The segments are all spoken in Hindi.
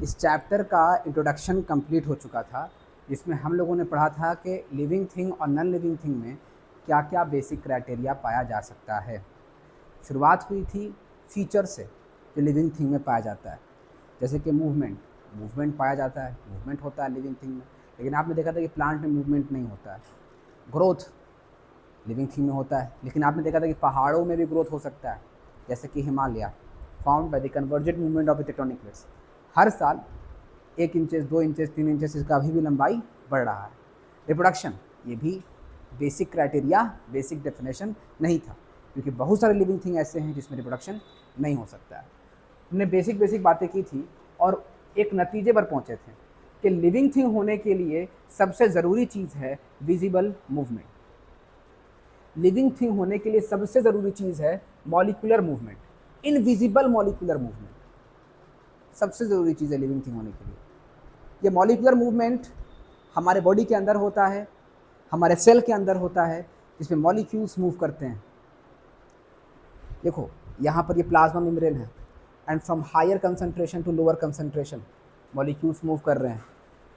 इस चैप्टर का इंट्रोडक्शन कंप्लीट हो चुका था, जिसमें हम लोगों ने पढ़ा था कि लिविंग थिंग और नॉन लिविंग थिंग में क्या क्या बेसिक क्राइटेरिया पाया जा सकता है। शुरुआत हुई थी फीचर से जो लिविंग थिंग में पाया जाता है, जैसे कि मूवमेंट पाया जाता है, मूवमेंट होता है लिविंग थिंग में। लेकिन आपने देखा था कि प्लांट में मूवमेंट नहीं होता है। ग्रोथ लिविंग थिंग में होता है, लेकिन आपने देखा था कि पहाड़ों में भी ग्रोथ हो सकता है, जैसे कि Himalaya found by the convergent movement of the tectonic plates. हर साल 1 इंचेस 2 इंचेस 3 इंचेस इसका अभी भी लंबाई बढ़ रहा है। रिप्रोडक्शन, ये भी बेसिक क्राइटेरिया, बेसिक डेफिनेशन नहीं था, क्योंकि बहुत सारे लिविंग थिंग ऐसे हैं जिसमें रिप्रोडक्शन नहीं हो सकता है। हमने बेसिक बातें की थी और एक नतीजे पर पहुंचे थे कि लिविंग थिंग होने के लिए सबसे ज़रूरी चीज़ है विजिबल मूवमेंट। लिविंग थिंग होने के लिए सबसे ज़रूरी चीज़ है molecular movement, invisible molecular movement सबसे ज़रूरी चीज़ है लिविंग थिंग होने के लिए। ये मॉलिक्यूलर मूवमेंट हमारे बॉडी के अंदर होता है, हमारे सेल के अंदर होता है, जिसमें मॉलिक्यूल्स मूव करते हैं। देखो यहाँ पर ये प्लाज्मा मेम्ब्रेन है, and from higher concentration to lower concentration molecules move कर रहे हैं।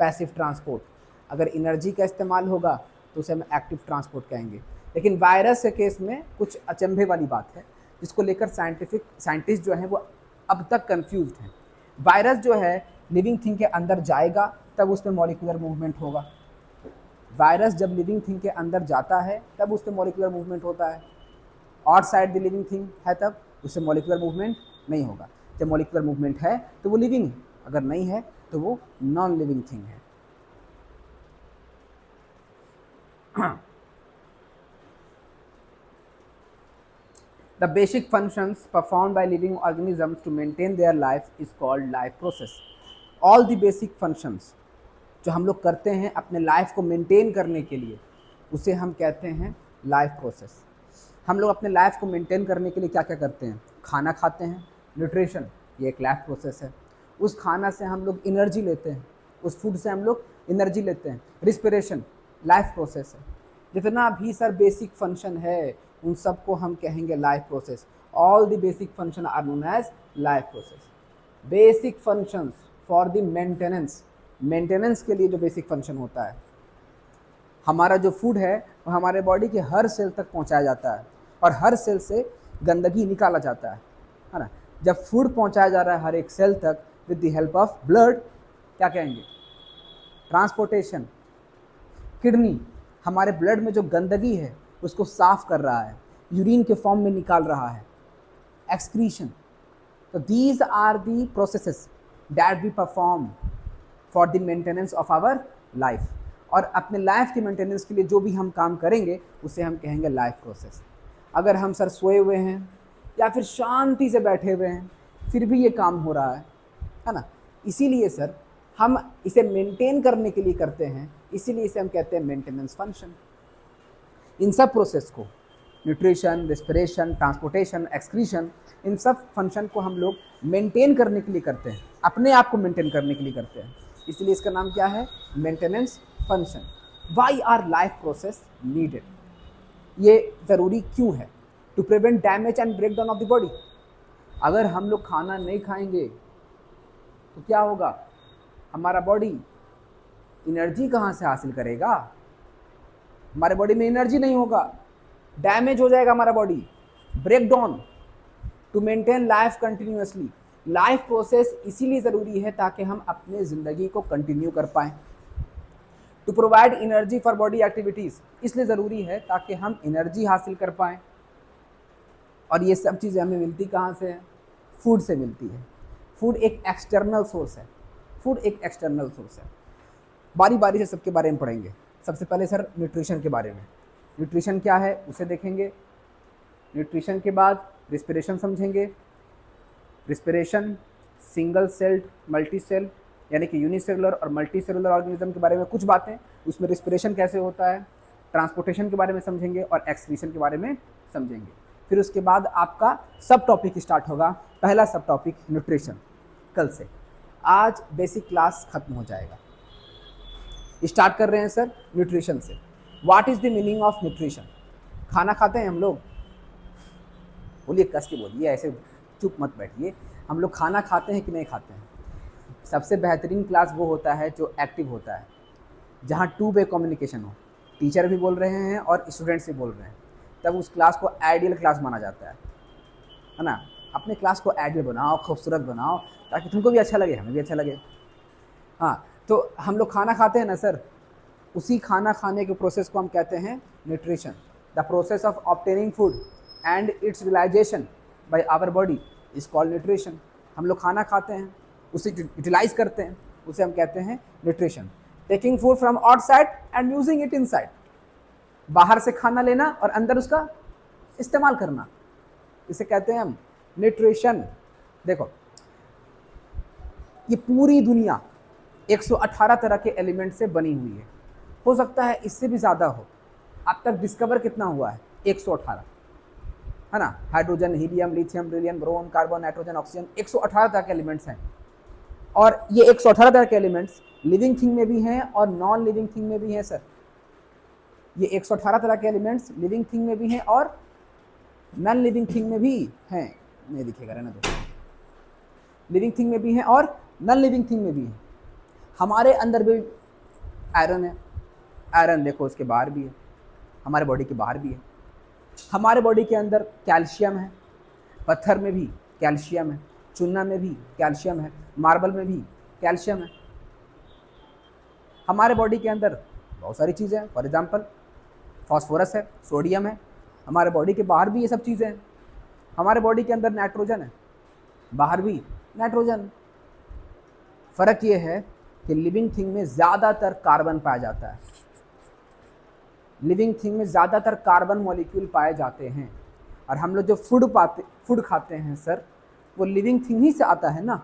पैसिव ट्रांसपोर्ट, अगर एनर्जी का इस्तेमाल होगा तो उसे हम एक्टिव ट्रांसपोर्ट कहेंगे। लेकिन वायरस के केस में कुछ अचंभे वाली बात है, जिसको लेकर साइंटिस्ट जो हैं वो अब तक कंफ्यूज्ड हैं। वायरस जो है लिविंग थिंग के अंदर जाएगा तब उसमें मॉलिक्यूलर मूवमेंट होगा। वायरस जब लिविंग थिंग के अंदर जाता है तब उसमें मॉलिक्यूलर मूवमेंट होता है। आउटसाइड द लिविंग थिंग है तब उससे मॉलिक्यूलर मूवमेंट नहीं होगा। जब मॉलिक्यूलर मूवमेंट है तो वो लिविंग है, अगर नहीं है तो वो नॉन लिविंग थिंग है। The basic functions performed by living organisms to maintain their life is called life process. All the basic functions जो हम लोग करते हैं अपने लाइफ को मेंटेन करने के लिए, उसे हम कहते हैं लाइफ प्रोसेस। हम लोग अपने लाइफ को मेंटेन करने के लिए क्या क्या करते हैं? खाना खाते हैं, न्यूट्रिशन, ये एक लाइफ प्रोसेस है। उस खाना से हम लोग एनर्जी लेते हैं, उस फूड से हम लोग एनर्जी लेते हैं। रिस्पिरेशन लाइफ प्रोसेस है। जितना भी सर बेसिक फंक्शन है उन सबको हम कहेंगे life process. All the basic function are known as life process. Basic functions for the maintenance के लिए जो बेसिक फंक्शन होता है, हमारा जो फूड है वो हमारे बॉडी के हर सेल तक पहुंचाया जाता है और हर सेल से गंदगी निकाला जाता है ना। जब फूड पहुंचाया जा रहा है हर एक सेल तक with the help of blood, क्या कहेंगे? ट्रांसपोर्टेशन। किडनी हमारे ब्लड में जो गंदगी है उसको साफ कर रहा है, यूरिन के फॉर्म में निकाल रहा है। एक्सक्रीशन। तो these are the processes that we perform for the maintenance of our life. और अपने लाइफ के मेंटेनेंस के लिए जो भी हम काम करेंगे उसे हम कहेंगे लाइफ प्रोसेस। अगर हम सर सोए हुए हैं या फिर शांति से बैठे हुए हैं फिर भी ये काम हो रहा है ना, इसीलिए सर हम इसे मेंटेन करने के लिए करते हैं, इसीलिए इसे हम कहते हैं मेंटेनेंस फंक्शन। इन सब प्रोसेस को, न्यूट्रिशन, रेस्पिरेशन, ट्रांसपोर्टेशन, एक्सक्रीशन, इन सब फंक्शन को हम लोग मेंटेन करने के लिए करते हैं, अपने आप को मेंटेन करने के लिए करते हैं, इसलिए इसका नाम क्या है? Maintenance function. Why are life process needed? ये ज़रूरी क्यों है? To prevent damage and break down of the body. अगर हम लोग खाना नहीं खाएंगे तो क्या होगा? हमारा बॉडी एनर्जी कहाँ से हासिल करेगा? हमारे बॉडी में एनर्जी नहीं होगा, डैमेज हो जाएगा हमारा body, break down. To maintain life continuously, life process इसीलिए ज़रूरी है ताकि हम अपने ज़िंदगी को कंटिन्यू कर पाएँ। To provide energy for body activities, इसलिए ज़रूरी है ताकि हम एनर्जी हासिल कर पाएँ। और ये सब चीज़ें हमें मिलती कहाँ से है? फूड से मिलती है। फूड एक एक्सटर्नल सोर्स है, फूड एक एक्सटर्नल सोर्स है। बारी बारी से सबके बारे में पढ़ेंगे। सबसे पहले सर न्यूट्रिशन के बारे में। न्यूट्रिशन क्या है उसे देखेंगे। न्यूट्रिशन के बाद रिस्पिरेशन समझेंगे। Respiration, single celled, multi cell, यानी कि यूनिसेलुलर और मल्टी सेलुलर ऑर्गेनिज्म के बारे में कुछ बातें, उसमें रिस्पिरेशन कैसे होता है, ट्रांसपोर्टेशन के बारे में समझेंगे और एक्सक्रीशन के बारे में समझेंगे। फिर उसके बाद आपका सब टॉपिक स्टार्ट होगा। पहला सब टॉपिक न्यूट्रिशन। कल से आज बेसिक क्लास खत्म हो जाएगा। स्टार्ट कर रहे हैं सर न्यूट्रिशन से। What is the meaning of nutrition? खाना खाते हैं हम लोग, बोलिए, कस के बोलिए, ऐसे चुप मत बैठिए। हम लोग खाना खाते हैं कि नहीं खाते हैं? सबसे बेहतरीन क्लास वो होता है जो एक्टिव होता है, जहाँ टू वे कम्युनिकेशन हो, टीचर भी बोल रहे हैं और स्टूडेंट्स भी बोल रहे हैं, तब उस क्लास को आइडियल क्लास माना जाता है ना। अपने क्लास को आइडियल बनाओ, खूबसूरत बनाओ, ताकि तुमको भी अच्छा लगे, हमें भी अच्छा लगे। हाँ, तो हम लोग खाना खाते हैं ना सर, उसी खाना खाने के प्रोसेस को हम कहते हैं nutrition. The process of obtaining food and its utilization by our body is called nutrition. हम लोग खाना खाते हैं, उसे यूटिलाइज करते हैं, उसे हम कहते हैं nutrition. Taking food from outside and using it inside, बाहर से खाना लेना और अंदर उसका इस्तेमाल करना, इसे कहते हैं हम न्यूट्रिशन। देखो, ये पूरी दुनिया 118 तरह के एलिमेंट से बनी हुई है, हो सकता है इससे भी ज़्यादा हो। अब तक डिस्कवर कितना हुआ है? 118, है ना। Hydrogen, helium, lithium, beryllium, boron, carbon, nitrogen, oxygen, 118 तरह के एलिमेंट्स हैं। और ये 118 तरह के एलिमेंट्स लिविंग थिंग में भी हैं और नॉन लिविंग थिंग में भी हैं सर। ये 118 तरह के एलिमेंट्स लिविंग थिंग में भी हैं और नॉन लिविंग थिंग में भी हैं। नहीं दिखेगा, रहना दो। लिविंग थिंग में भी हैं और नॉन लिविंग थिंग में भी हैं। हमारे अंदर भी आयरन है, आयरन देखो उसके बाहर भी है, हमारे बॉडी के बाहर भी है। हमारे बॉडी के अंदर कैल्शियम है, पत्थर में भी कैल्शियम है, चूना में भी कैल्शियम है, मार्बल में भी कैल्शियम है। हमारे बॉडी के अंदर बहुत सारी चीज़ें हैं, फॉर एग्जांपल फास्फोरस है, सोडियम है। हमारे बॉडी के बाहर भी ये सब चीज़ें हैं। हमारे बॉडी के अंदर नाइट्रोजन है, बाहर भी नाइट्रोजन। फ़र्क ये है कि लिविंग थिंग में ज़्यादातर कार्बन पाया जाता है, लिविंग थिंग में ज़्यादातर कार्बन मॉलिक्यूल पाए जाते हैं। और हम लोग जो फूड खाते हैं सर, वो लिविंग थिंग ही से आता है ना।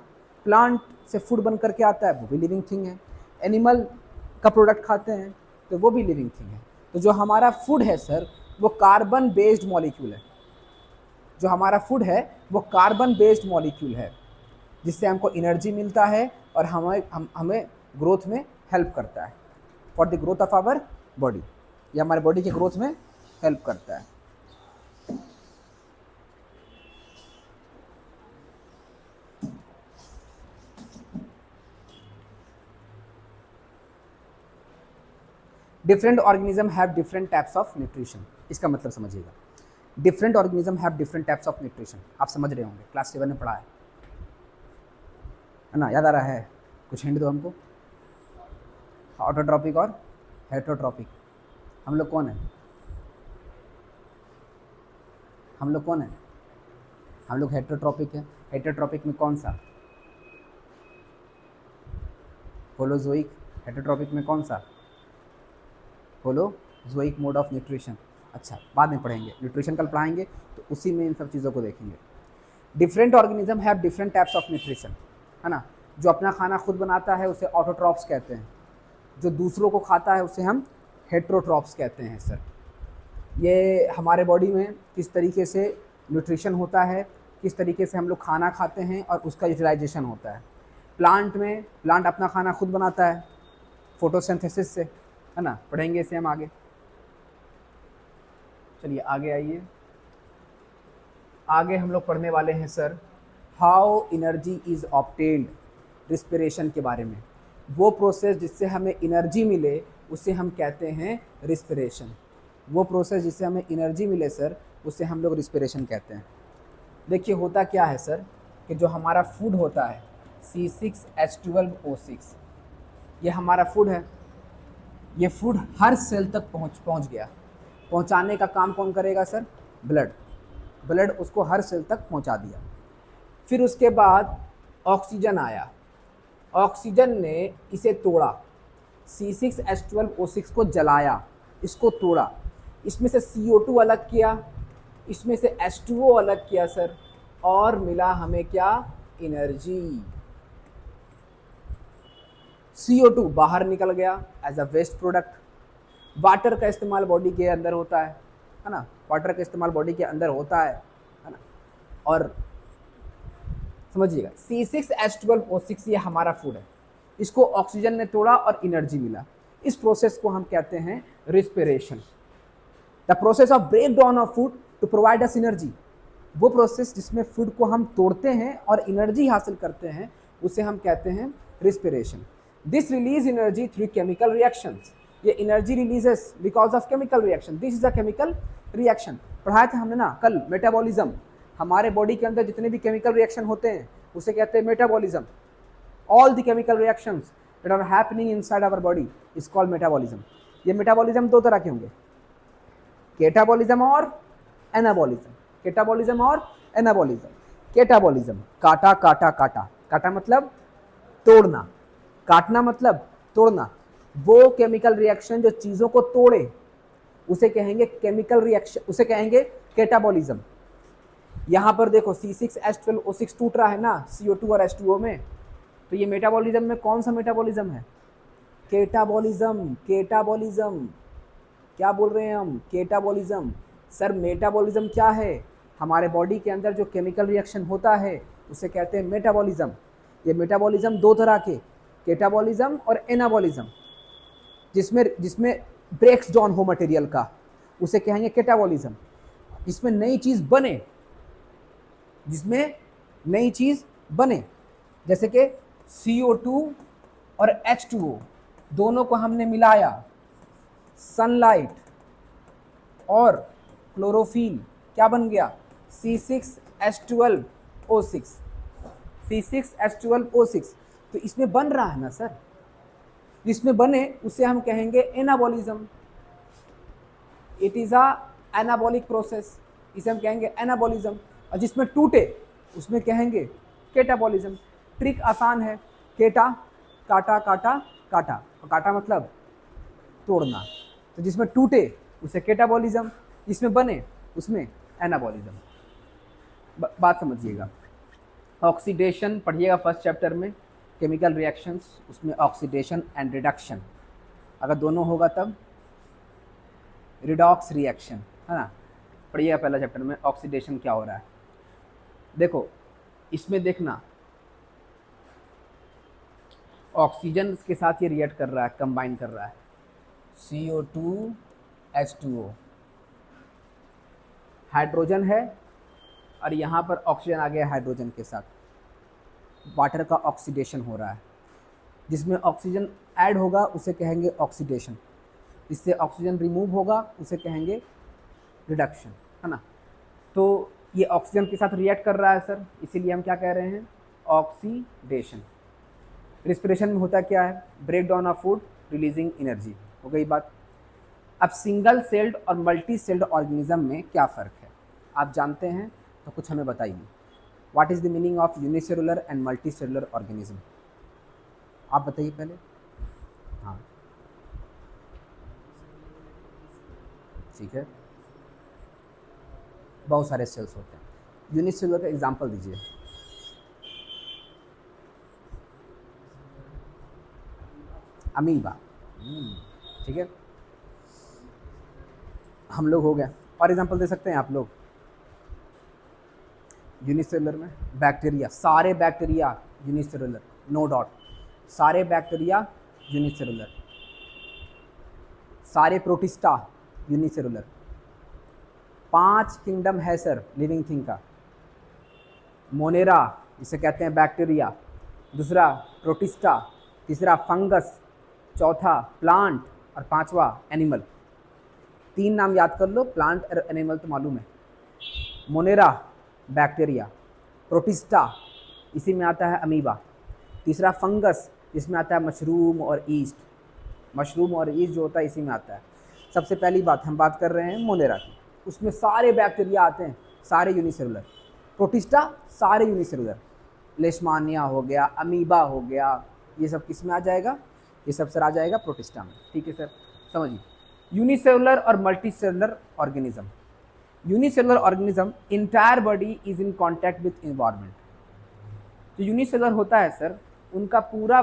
प्लांट से फूड बन करके आता है, वो भी लिविंग थिंग है। एनिमल का प्रोडक्ट खाते हैं तो वो भी लिविंग थिंग है। तो जो हमारा फूड है सर, वो कार्बन बेस्ड मॉलिक्यूल है। जो हमारा फूड है वो कार्बन बेस्ड मॉलिक्यूल है, जिससे हमको एनर्जी मिलता है और हमें ग्रोथ में हेल्प करता है, for the growth of our body. ये हमारे बॉडी के ग्रोथ में हेल्प करता है। Different organism have different types of nutrition. इसका मतलब समझिएगा, different organism have different types of nutrition. आप समझ रहे होंगे, क्लास 7 में पढ़ा है ना, याद आ रहा है? कुछ हिंट दो हमको। ऑटोट्रॉपिक और हेटरोट्रॉपिक। हम लोग कौन है? हम लोग कौन है? हम लोग हेटरोट्रॉपिक है। हेटरोट्रॉपिक में कौन सा? होलोजोइक। हेटरोट्रॉपिक में कौन सा? Holozoic mode of nutrition. अच्छा, बाद में पढ़ेंगे, न्यूट्रिशन कल पढ़ाएंगे तो उसी में इन सब चीज़ों को देखेंगे। Different organism have different types of nutrition, है ना। जो अपना खाना खुद बनाता है उसे ऑटोट्रॉप्स कहते हैं, जो दूसरों को खाता है उसे हम हेटरोट्रॉप्स कहते हैं सर। ये हमारे बॉडी में किस तरीके से न्यूट्रिशन होता है, किस तरीके से हम लोग खाना खाते हैं और उसका यूटिलाइजेशन होता है। प्लांट में, प्लांट अपना खाना खुद बनाता है फोटोसिंथेसिस से, है ना। पढ़ेंगे इसे हम आगे। चलिए आगे आइए। आगे हम लोग पढ़ने वाले हैं sir how energy is obtained, respiration के बारे में। वो प्रोसेस जिससे हमें एनर्जी मिले उसे हम कहते हैं रिस्पिरेशन। वो प्रोसेस जिससे हमें एनर्जी मिले सर, उसे हम लोग रिस्पिरेशन कहते हैं। देखिए होता क्या है सर कि जो हमारा फूड होता है C6H12O6, ये हमारा फूड है। ये फूड हर सेल तक पहुंच गया। पहुंचाने का काम कौन करेगा सर? ब्लड उसको हर सेल तक पहुंचा दिया। फिर उसके बाद ऑक्सीजन आया, ऑक्सीजन ने इसे तोड़ा, C6H12O6 को जलाया, इसको तोड़ा, इसमें से CO2 अलग किया, इसमें से H2O अलग किया सर, और मिला हमें क्या? एनर्जी। CO2 बाहर निकल गया as a waste product. Water का इस्तेमाल बॉडी के अंदर होता है ना। वाटर का इस्तेमाल बॉडी के अंदर होता है ना। और समझिएगा C6H12O6 ये हमारा फूड है, इसको ऑक्सीजन ने तोड़ा और एनर्जी मिला। इस प्रोसेस को हम कहते हैं respiration. The process of break down of food to provide us energy. वो प्रोसेस जिसमें फूड को हम तोड़ते हैं और एनर्जी हासिल करते हैं, उसे हम कहते हैं respiration. This release energy through chemical reactions, ये energy releases because of chemical reaction, this is a chemical reaction. पढ़ाया था हमने ना कल मेटाबॉलिज्म, हमारे बॉडी के अंदर जितने भी केमिकल रिएक्शन होते हैं उसे कहते हैं metabolism. All the chemical reactions that are happening inside our body is called metabolism. ये मेटाबॉलिज्म दो तरह के होंगे, केटाबॉलिज्म और एनाबॉलिज्म। केटाबॉलिज्म और एनाबॉलिज्म। केटाबॉलिज्म, काटा काटा काटा, काटा मतलब तोड़ना, काटना मतलब तोड़ना। वो केमिकल रिएक्शन जो चीजों को तोड़े उसे कहेंगे केमिकल रिएक्शन, उसे कहेंगे केटाबॉलिज्म। यहां पर देखो C6H12O6 टूट रहा है ना CO2 और H2O में, तो ये मेटाबॉलिज्म में कौन सा मेटाबॉलिज्म है? केटाबॉलिज्म। केटाबॉलिज्म क्या बोल रहे हैं हम? केटाबॉलिज्म। सर मेटाबॉलिज्म क्या है? हमारे बॉडी के अंदर जो केमिकल रिएक्शन होता है उसे कहते हैं मेटाबॉलिज्म। ये मेटाबॉलिज्म दो तरह के, केटाबॉलिज्म और एनाबॉलिज्म। जिसमें जिसमें ब्रेक्स डाउन हो मटेरियल का उसे कहेंगे केटाबॉलिज्म। जिसमें नई चीज बने, जिसमें नई चीज बने, जैसे कि CO2 और H2O दोनों को हमने मिलाया, सनलाइट और क्लोरोफिल, क्या बन गया? C6H12O6। C6H12O6 तो इसमें बन रहा है ना सर, जिसमें बने उसे हम कहेंगे anabolism. It is a anabolic process, इसे हम कहेंगे एनाबॉलिज्म। और जिसमें टूटे उसमें कहेंगे केटाबॉलिज्म। ट्रिक आसान है, केटा काटा काटा काटा, और काटा मतलब तोड़ना, तो जिसमें टूटे उसे केटाबॉलिज्म, जिसमें बने उसमें एनाबॉलिज्म। बात समझिएगा। ऑक्सीडेशन पढ़िएगा फर्स्ट चैप्टर में, केमिकल रिएक्शंस, उसमें ऑक्सीडेशन एंड रिडक्शन, अगर दोनों होगा तब रिडॉक्स रिएक्शन, है ना। पढ़िएगा पहला चैप्टर में ऑक्सीडेशन क्या हो रहा है। देखो इसमें देखना, ऑक्सीजन के साथ ये रिएक्ट कर रहा है, कंबाइन कर रहा है, CO2 H2O, हाइड्रोजन है और यहाँ पर ऑक्सीजन आ गया हाइड्रोजन के साथ, वाटर का ऑक्सीडेशन हो रहा है। जिसमें ऑक्सीजन ऐड होगा उसे कहेंगे ऑक्सीडेशन, जिससे ऑक्सीजन रिमूव होगा उसे कहेंगे रिडक्शन, है ना। तो ये ऑक्सीजन के साथ रिएक्ट कर रहा है सर, इसीलिए हम क्या कह रहे हैं? ऑक्सीडेशन। रिस्पिरेशन में होता क्या है? Break down of food, releasing energy, हो गई बात। अब सिंगल सेल्ड और मल्टी सेल्ड ऑर्गेनिज्म में क्या फ़र्क है आप जानते हैं तो कुछ हमें बताइए। What is the meaning of unicellular and multi cellular organism? आप बताइए पहले। हाँ ठीक है, बहुत सारे सेल्स होते हैं। यूनिसेलुलर का एग्जांपल दीजिए। अमीबा, ठीक है, हम लोग हो गए। और एग्जांपल दे सकते हैं आप लोग यूनिसेलुलर में? बैक्टीरिया, सारे बैक्टीरिया यूनिसेलुलर, नो डाउट, सारे बैक्टीरिया यूनिसेलुलर। सारे प्रोटिस्टा यूनिसेलुलर। 5 किंगडम है सर लिविंग थिंग का। मोनेरा जिसे कहते हैं बैक्टीरिया, दूसरा प्रोटिस्टा, तीसरा फंगस, चौथा प्लांट और पांचवा एनिमल। 3 नाम याद कर लो, प्लांट और एनिमल तो मालूम है। मोनेरा बैक्टीरिया, प्रोटिस्टा इसी में आता है अमीबा, तीसरा फंगस जिसमें आता है मशरूम और ईस्ट, मशरूम और ईस्ट जो होता है इसी में आता है। सबसे पहली बात हम बात कर रहे हैं मोनेरा की, उसमें सारे बैक्टीरिया आते हैं, सारे यूनिसेलुलर। प्रोटिस्टा सारे यूनिसेलुलर, लेशमानिया हो गया, अमीबा हो गया, ये सब किस में आ जाएगा? ये सब सर आ जाएगा प्रोटिस्टा में। ठीक है सर, समझिए। यूनिसेलुलर और multi cellular organism. Unicellular organism entire body is in contact with environment. जो यूनिसेलुलर होता है सर, उनका पूरा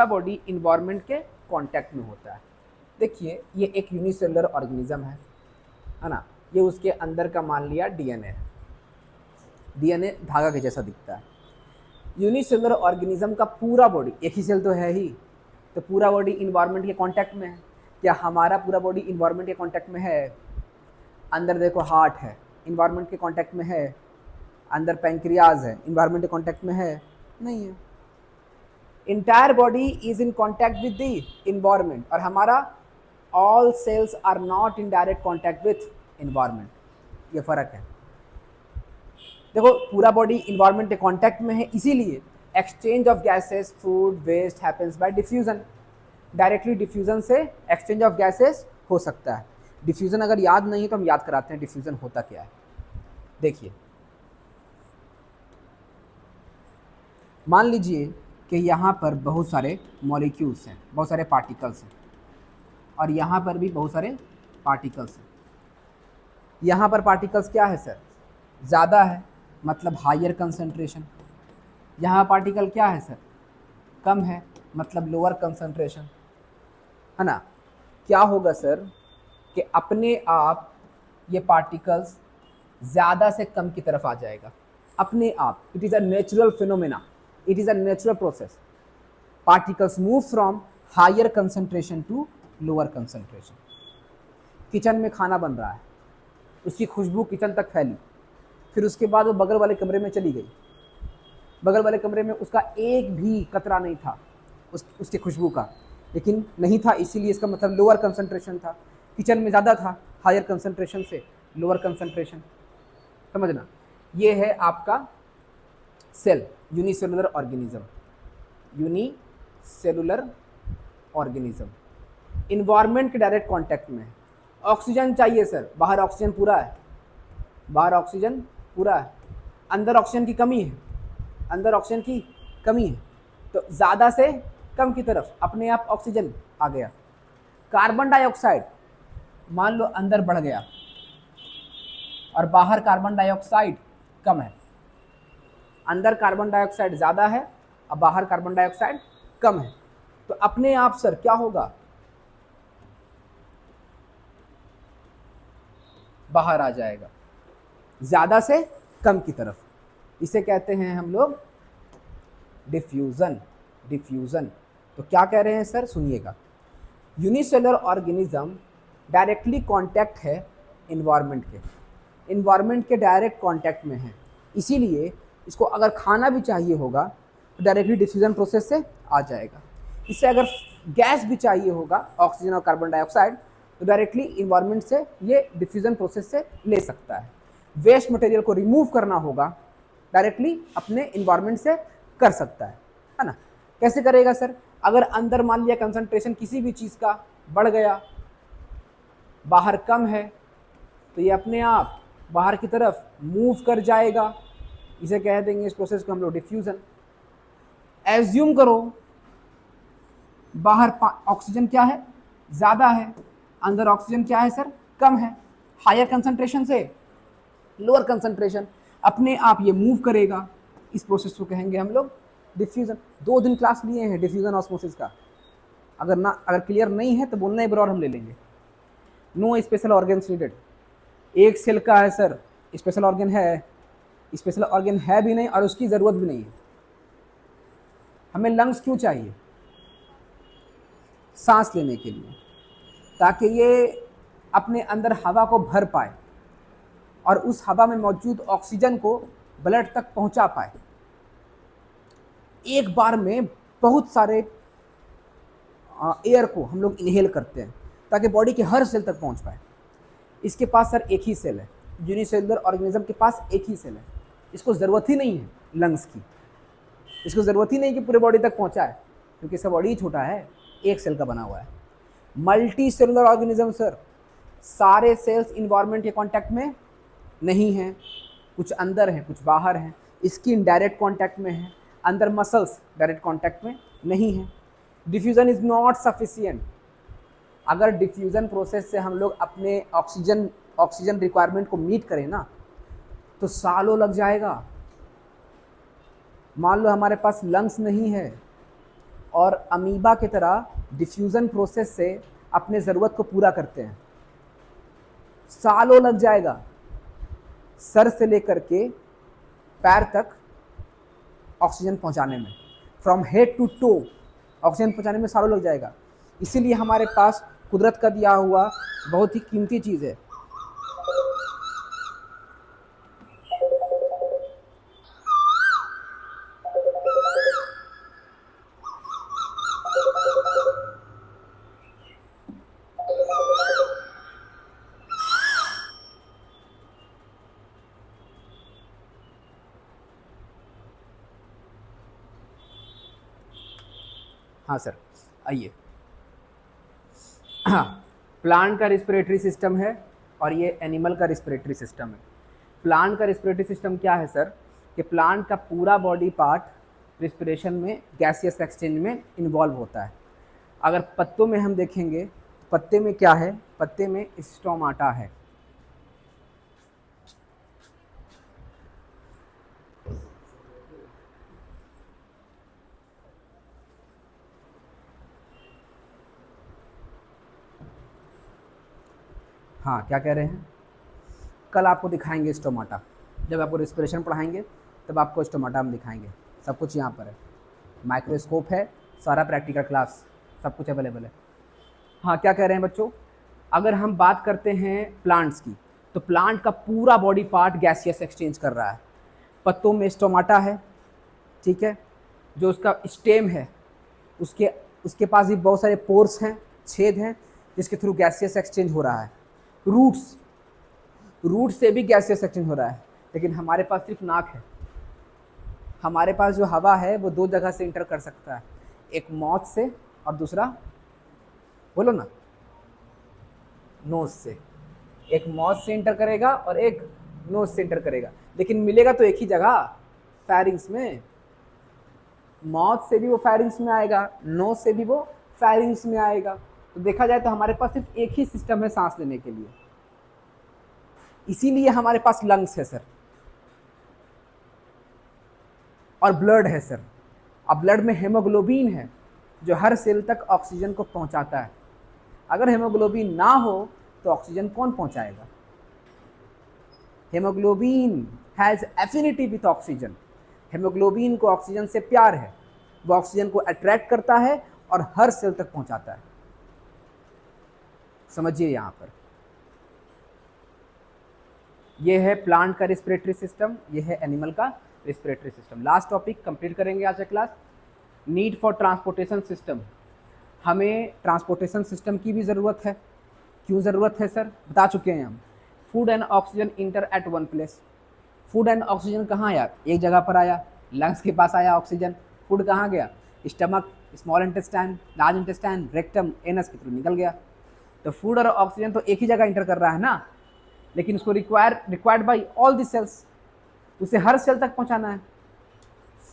बॉडी इन्वायरमेंट के कांटेक्ट में होता है। देखिए ये एक यूनिसेलुलर ऑर्गेनिज्म है ना, ये उसके अंदर का मान लिया डीएनए, डीएनए धागा के जैसा दिखता है। यूनिसेलुलर ऑर्गेनिज्म का पूरा बॉडी, एक ही सेल तो है ही, तो पूरा बॉडी इन्वायरमेंट के कांटेक्ट में है। क्या हमारा पूरा बॉडी इन्वायरमेंट के कांटेक्ट में है? अंदर देखो हार्ट है, इन्वायरमेंट के कांटेक्ट में है। अंदर पैंक्रियाज है, इन्वायरमेंट के कांटेक्ट में है? नहीं है। Entire body is in contact with the environment, और हमारा all cells are not in direct contact with environment. ये फर्क है। देखो पूरा बॉडी इन्वायरमेंट के कॉन्टैक्ट में है, इसीलिए exchange of gases food waste happens by diffusion. Directly diffusion से एक्सचेंज ऑफ गैसेस हो सकता है। डिफ्यूजन अगर याद नहीं है तो हम याद कराते हैं डिफ्यूजन होता क्या है। देखिए, मान लीजिए कि यहाँ पर बहुत सारे मॉलिक्यूल्स हैं, बहुत सारे पार्टिकल्स हैं, और यहाँ पर भी बहुत सारे पार्टिकल्स हैं। यहाँ पर पार्टिकल्स क्या है सर? ज़्यादा है, मतलब हायर कंसंट्रेशन। यहाँ पार्टिकल क्या है सर? कम है, मतलब लोअर कंसंट्रेशन, है ना। क्या होगा सर कि अपने आप ये पार्टिकल्स ज़्यादा से कम की तरफ आ जाएगा, अपने आप। It is a natural phenomena, it is a natural process. Particles move from higher concentration to lower concentration. Kitchen में खाना बन रहा है, उसकी खुशबू किचन तक फैली, फिर उसके बाद वो बगल वाले कमरे में चली गई। बगल वाले कमरे में उसका एक भी कतरा नहीं था उसकी खुशबू का, लेकिन नहीं था, इसीलिए इसका मतलब लोअर कंसंट्रेशन था। किचन में ज़्यादा था, हायर कंसंट्रेशन से लोअर कंसंट्रेशन। समझना, ये है आपका cell, unicellular organism. Unicellular organism environment के डायरेक्ट कांटेक्ट में है। ऑक्सीजन चाहिए सर, बाहर ऑक्सीजन पूरा है, बाहर ऑक्सीजन पूरा है, अंदर ऑक्सीजन की कमी है, अंदर ऑक्सीजन की कमी है, तो ज़्यादा से कम की तरफ अपने आप ऑक्सीजन आ गया। कार्बन डाइऑक्साइड मान लो अंदर बढ़ गया और बाहर कार्बन डाइऑक्साइड कम है। अंदर कार्बन डाइऑक्साइड ज़्यादा है और बाहर कार्बन डाइऑक्साइड कम है, तो अपने आप सर क्या होगा? बाहर आ जाएगा, ज़्यादा से कम की तरफ। इसे कहते हैं हम लोग डिफ्यूज़न। डिफ्यूज़न। तो क्या कह रहे हैं सर? सुनिएगा, यूनिसेलुलर ऑर्गेनिज्म डायरेक्टली कांटेक्ट है इन्वायरमेंट के, इन्वायरमेंट के डायरेक्ट कांटेक्ट में है, इसीलिए इसको अगर खाना भी चाहिए होगा तो डायरेक्टली डिफ्यूज़न प्रोसेस से आ जाएगा। इससे अगर गैस भी चाहिए होगा, ऑक्सीजन और कार्बन डाइऑक्साइड, तो डायरेक्टली इन्वायरमेंट से ये डिफ्यूज़न प्रोसेस से ले सकता है। वेस्ट मटेरियल को रिमूव करना होगा, डायरेक्टली अपने इन्वायरमेंट से कर सकता है ना। कैसे करेगा सर? अगर अंदर मान लिया कंसंट्रेशन किसी भी चीज़ का बढ़ गया, बाहर कम है, तो ये अपने आप बाहर की तरफ मूव कर जाएगा। इसे कह देंगे इस प्रोसेस को हम लोग डिफ्यूज़न। एज्यूम करो बाहर ऑक्सीजन क्या है? ज़्यादा है, अंदर ऑक्सीजन क्या है सर? कम है। हायर कंसंट्रेशन से लोअर कंसंट्रेशन, अपने आप ये मूव करेगा। इस प्रोसेस को कहेंगे हम लोग डिफ्यूज़न। 2 दिन क्लास लिए हैं डिफ्यूज़न ऑस्मोसिस का, अगर क्लियर नहीं है तो बोलना, एक बार और हम ले लेंगे। No special organs needed. एक सेल का है सर, स्पेशल ऑर्गन है? स्पेशल ऑर्गन है भी नहीं और उसकी ज़रूरत भी नहीं है। हमें लंग्स क्यों चाहिए? सांस लेने के लिए, ताकि ये अपने अंदर हवा को भर पाए और उस हवा में मौजूद ऑक्सीजन को ब्लड तक पहुंचा पाए। एक बार में बहुत सारे एयर को हम लोग इनहेल करते हैं ताकि बॉडी के हर सेल तक पहुंच पाए। इसके पास सर एक ही सेल है, यूनिसेलुलर ऑर्गेनिज्म के पास एक ही सेल है। इसको ज़रूरत ही नहीं है लंग्स की, इसको ज़रूरत ही नहीं कि पूरे बॉडी तक पहुंचाए, क्योंकि इसका बॉडी ही छोटा है, एक सेल का बना हुआ है। मल्टी सेलुलर ऑर्गेनिज्म सर, सारे सेल्स इन्वायरमेंट के कांटेक्ट में नहीं हैं, कुछ अंदर हैं कुछ बाहर हैं। स्किन डायरेक्ट कांटेक्ट में है, अंदर मसल्स डायरेक्ट कांटेक्ट में नहीं है। Diffusion is not sufficient. अगर डिफ्यूज़न प्रोसेस से हम लोग अपने ऑक्सीजन रिक्वायरमेंट को मीट करें ना, तो सालों लग जाएगा। मान लो हमारे पास लंग्स नहीं है और अमीबा की तरह डिफ्यूज़न प्रोसेस से अपने ज़रूरत को पूरा करते हैं, सालों लग जाएगा। सर से लेकर के पैर तक ऑक्सीजन पहुंचाने में, from head to toe oxygen पहुंचाने में सालों लग जाएगा। इसीलिए हमारे पास कुदरत का दिया हुआ बहुत ही कीमती चीज़ है। हाँ सर, आइए। हाँ, प्लांट का रिस्पिरेटरी सिस्टम है और ये एनिमल का रिस्पिरेटरी सिस्टम है। प्लांट का रिस्पिरेटरी सिस्टम क्या है सर, कि प्लांट का पूरा बॉडी पार्ट रिस्पिरेशन में गैसियस एक्सचेंज में इन्वॉल्व होता है। अगर पत्तों में हम देखेंगे, पत्ते में क्या है, पत्ते में स्टोमाटा है। हाँ, क्या कह रहे हैं, कल आपको दिखाएंगे स्टोमाटा, जब आपको रिस्पिरेशन पढ़ाएंगे तब आपको स्टोमाटा हम दिखाएंगे। सब कुछ यहाँ पर है, माइक्रोस्कोप है, सारा प्रैक्टिकल क्लास, सब कुछ अवेलेबल है। हाँ, क्या कह रहे हैं बच्चों, अगर हम बात करते हैं प्लांट्स की, तो प्लांट का पूरा बॉडी पार्ट गैसियस एक्सचेंज कर रहा है। पत्तों में स्टोमाटा है, ठीक है, जो उसका स्टेम है, उसके उसके पास भी बहुत सारे पोर्स हैं, छेद हैं, जिसके थ्रू गैसियस एक्सचेंज हो रहा है। रूट से भी गैसियस एक्सचेंज हो रहा है, लेकिन हमारे पास सिर्फ नाक है। हमारे पास जो हवा है वो दो जगह से इंटर कर सकता है, एक माउथ से और दूसरा, बोलो ना, नोज से। एक माउथ से इंटर करेगा और एक नोज से इंटर करेगा, लेकिन मिलेगा तो एक ही जगह, फैरिंग्स में। माउथ से भी वो फैरिंग्स में आएगा, नोज से भी वो फैरिंग्स में आएगा। तो देखा जाए तो हमारे पास सिर्फ एक ही सिस्टम है सांस लेने के लिए, इसीलिए हमारे पास लंग्स है सर, और ब्लड है सर। अब ब्लड में हेमोग्लोबिन है जो हर सेल तक ऑक्सीजन को पहुंचाता है। अगर हेमोग्लोबिन ना हो तो ऑक्सीजन कौन पहुंचाएगा? Haemoglobin has affinity with oxygen. Haemoglobin को ऑक्सीजन से प्यार है, वो ऑक्सीजन को अट्रैक्ट करता है और हर सेल तक पहुंचाता है। समझिए यहां पर, ये है प्लांट का रिस्पिरेटरी सिस्टम, ये है एनिमल का respiratory system. Last topic complete करेंगे आज का class, need for transportation system. हमें ट्रांसपोर्टेशन सिस्टम की भी ज़रूरत है। क्यों ज़रूरत है सर, बता चुके हैं हम। Food and oxygen enter at one place. Food and oxygen कहाँ आया? एक जगह पर आया, लंग्स के पास आया ऑक्सीजन। फूड कहाँ गया? Stomach, small intestine, large intestine, rectum, anus के थ्रू निकल गया। तो फूड और ऑक्सीजन तो एक ही जगह इंटर कर रहा है ना, लेकिन उसको required by all the cells, उसे हर सेल तक पहुंचाना है।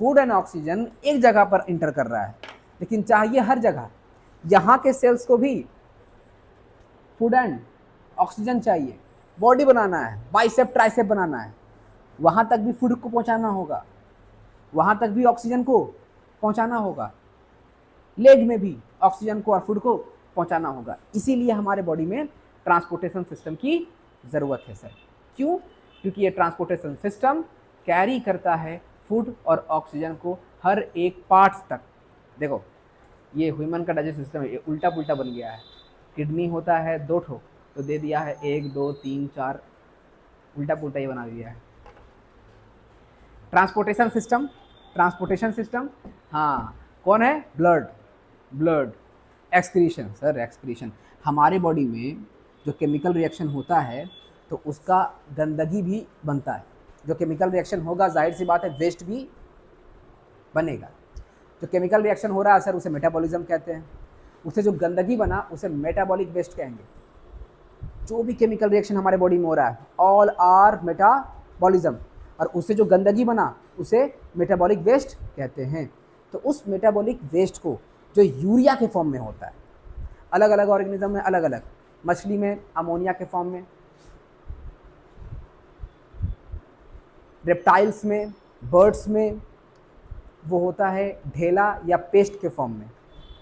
फूड एंड ऑक्सीजन एक जगह पर इंटर कर रहा है, लेकिन चाहिए हर जगह। यहाँ के सेल्स को भी फूड एंड ऑक्सीजन चाहिए, बॉडी बनाना है, बाइसेप ट्राइसेप बनाना है, वहाँ तक भी फूड को पहुँचाना होगा, वहाँ तक भी ऑक्सीजन को पहुँचाना होगा, लेग में भी ऑक्सीजन को और फूड को पहुँचाना होगा। इसीलिए हमारे बॉडी में ट्रांसपोर्टेशन सिस्टम की ज़रूरत है सर। क्यों? क्योंकि ये ट्रांसपोर्टेशन सिस्टम कैरी करता है फूड और ऑक्सीजन को हर एक पार्ट्स तक। देखो, ये ह्यूमन का डाइजेस्ट सिस्टम है, ये उल्टा पुल्टा बन गया है। किडनी होता है 2 ठो, तो दे दिया है 1 2 3 4, उल्टा पुल्टा ही बना दिया है। ट्रांसपोर्टेशन सिस्टम, हाँ, कौन है? ब्लड। Excretion sir, excretion. हमारे बॉडी में जो केमिकल रिएक्शन होता है तो उसका गंदगी भी बनता है। जो केमिकल रिएक्शन होगा, जाहिर सी बात है, वेस्ट भी बनेगा। जो केमिकल रिएक्शन हो रहा है सर, उसे मेटाबॉलिज्म कहते हैं। उससे जो गंदगी बना उसे मेटाबॉलिक वेस्ट कहेंगे। जो भी केमिकल रिएक्शन हमारे बॉडी में हो रहा है, ऑल आर मेटाबॉलिज्म, और उससे जो गंदगी बना उसे मेटाबॉलिक वेस्ट कहते हैं। तो उस मेटाबॉलिक वेस्ट को जो यूरिया के फॉर्म में होता है, अलग अलग ऑर्गेनिज्म में अलग अलग, मछली में अमोनिया के फॉर्म में, रेप्टाइल्स में, बर्ड्स में वो होता है ढेला या पेस्ट के फॉर्म में,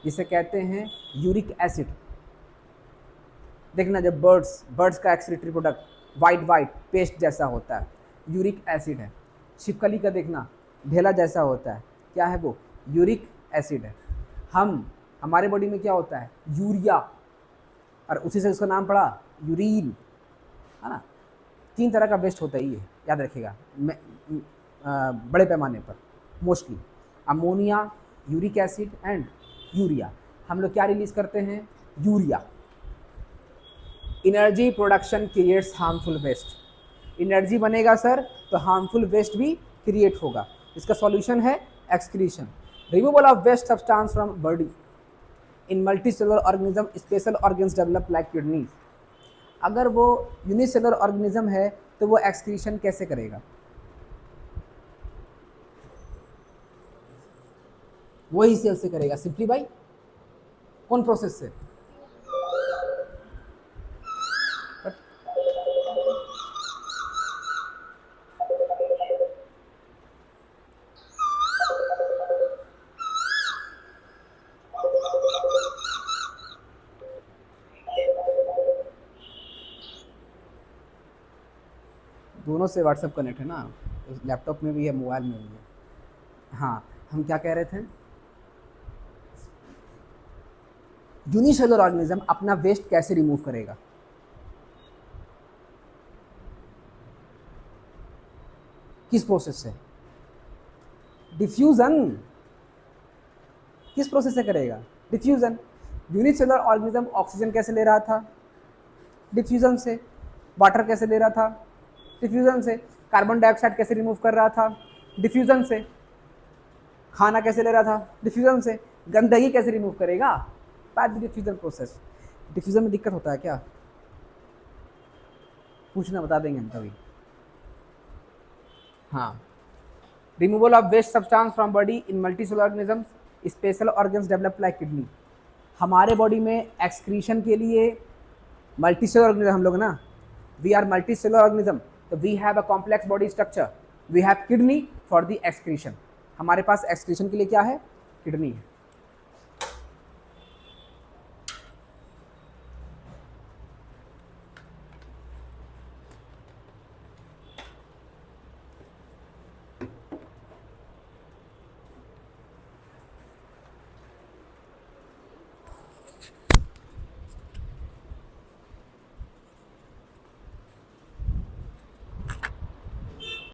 जिसे कहते हैं यूरिक एसिड। देखना, जब बर्ड्स का एक्सक्रीटरी प्रोडक्ट वाइट पेस्ट जैसा होता है, यूरिक एसिड है। छिपकली का देखना, ढेला जैसा होता है, क्या है वो? यूरिक एसिड है। हमारे बॉडी में क्या होता है? यूरिया, और उसी से उसका नाम पड़ा यूरिन, है ना। 3 तरह का वेस्ट होता है ये, याद रखिएगा, बड़े पैमाने पर mostly ammonia, uric acid and urea. हम लोग क्या रिलीज करते हैं? Urea. Energy production creates harmful waste. एनर्जी बनेगा सर तो हार्मफुल वेस्ट भी क्रिएट होगा। इसका सॉल्यूशन है excretion. Removal of waste substance from body in multicellular organism special organs develop like kidney. अगर वो यूनिसेलुलर ऑर्गेनिज्म है तो वो एक्सक्रीशन कैसे करेगा? वही सेल से करेगा, सिंपली बाई कौन प्रोसेस से? दोनों से व्हाट्सएप कनेक्ट है ना, लैपटॉप में भी है, मोबाइल में भी है। हाँ, हम क्या कह रहे थे? यूनिसेलुलर ऑर्गेनिज्म अपना वेस्ट कैसे रिमूव करेगा? किस प्रोसेस से? डिफ्यूजन। किस प्रोसेस से करेगा? डिफ्यूजन। यूनिसेलुलर ऑर्गेनिज्म ऑक्सीजन कैसे ले रहा था? डिफ्यूजन से। वाटर कैसे ले रहा था? डिफ्यूजन से। कार्बन डाइऑक्साइड कैसे रिमूव कर रहा था? डिफ्यूजन से। खाना कैसे ले रहा था? डिफ्यूजन से। गंदगी कैसे रिमूव करेगा? By the diffusion process. Diffusion में दिक्कत होता है क्या? पूछना, बता देंगे हम कभी। हाँ, removal of waste substance from body in multicellular organisms special organs develop like kidney. हमारे बॉडी में एक्सक्रीशन के लिए मल्टीसेलुलर ऑर्गेनिज्म हम लोग ना, वी आर मल्टीसेलुलर ऑर्गेनिज्म, तो we have a complex body structure, we have kidney for the excretion. हमारे पास एक्सक्रीशन के लिए क्या है? किडनी है।